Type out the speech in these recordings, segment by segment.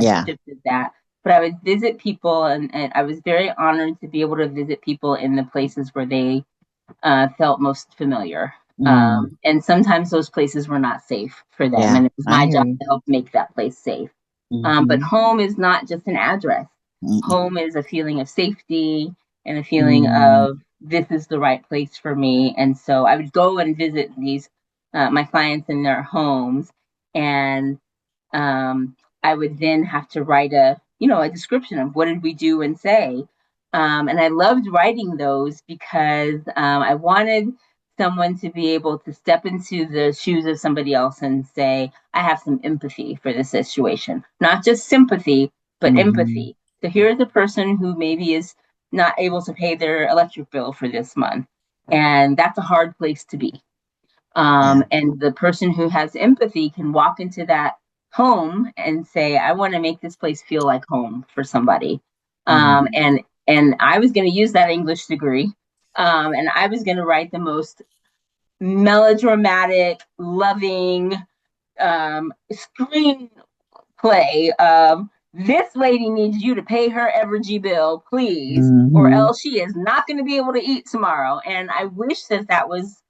Yeah. shifted that. But I would visit people, and I was very honored to be able to visit people in the places where they felt most familiar. Mm. And sometimes those places were not safe for them, Yeah. and it was I my hear job you. to help make that place safe. But Mm-hmm. home is not just an address. Mm-mm. Home is a feeling of safety and a feeling Mm. of this is the right place for me. And so I would go and visit these my clients in their homes, and um, I would then have to write a description of what did we do and say. And I loved writing those because I wanted someone to be able to step into the shoes of somebody else and say, I have some empathy for this situation. Not just sympathy, but Mm-hmm. empathy. So here's a person who maybe is not able to pay their electric bill for this month. And that's a hard place to be. Yeah. And the person who has empathy can walk into that home and say, I want to make this place feel like home for somebody. Um, Mm-hmm. and and I was going to use that English degree, and I was going to write the most melodramatic, loving screenplay of this lady needs you to pay her Evergy bill, please, or Mm-hmm. else she is not going to be able to eat tomorrow. And I wish that that was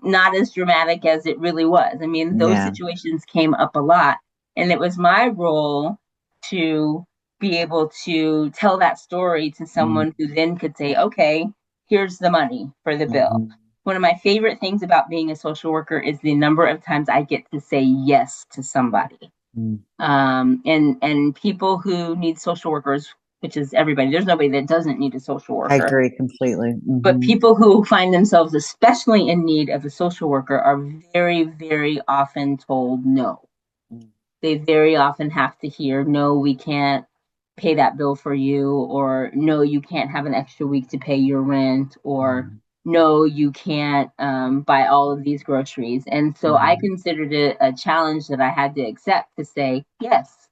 not as dramatic as it really was. I mean, those Yeah. situations came up a lot, and it was my role to be able to tell that story to someone who then could say, okay, here's the money for the bill. Mm-hmm. One of my favorite things about being a social worker is the number of times I get to say yes to somebody. And people who need social workers, which is everybody. There's nobody that doesn't need a social I worker. agree completely. But Mm-hmm. people who find themselves especially in need of a social worker are very, very often told no. They very often have to hear, no, we can't pay that bill for you, or no, you can't have an extra week to pay your rent, or no, you can't buy all of these groceries. And so I Mm-hmm. considered it a challenge that I had to accept to say, yes,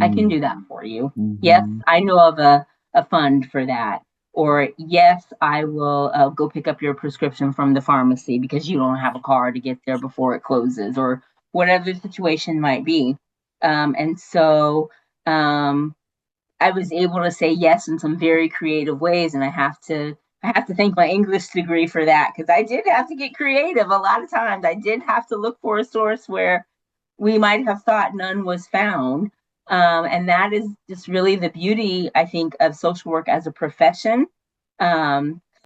I can do that for you. Yes, Mm-hmm. I know of a fund for that. Or, yes, I will go pick up your prescription from the pharmacy because you don't have a car to get there before it closes, or whatever the situation might be. And so um, I was able to say yes in some very creative ways, and I have to thank my English degree for that, because I did have to get creative a lot of times. I did have to look for a source where we might have thought none was found. And that is just really the beauty, I think, of social work as a profession.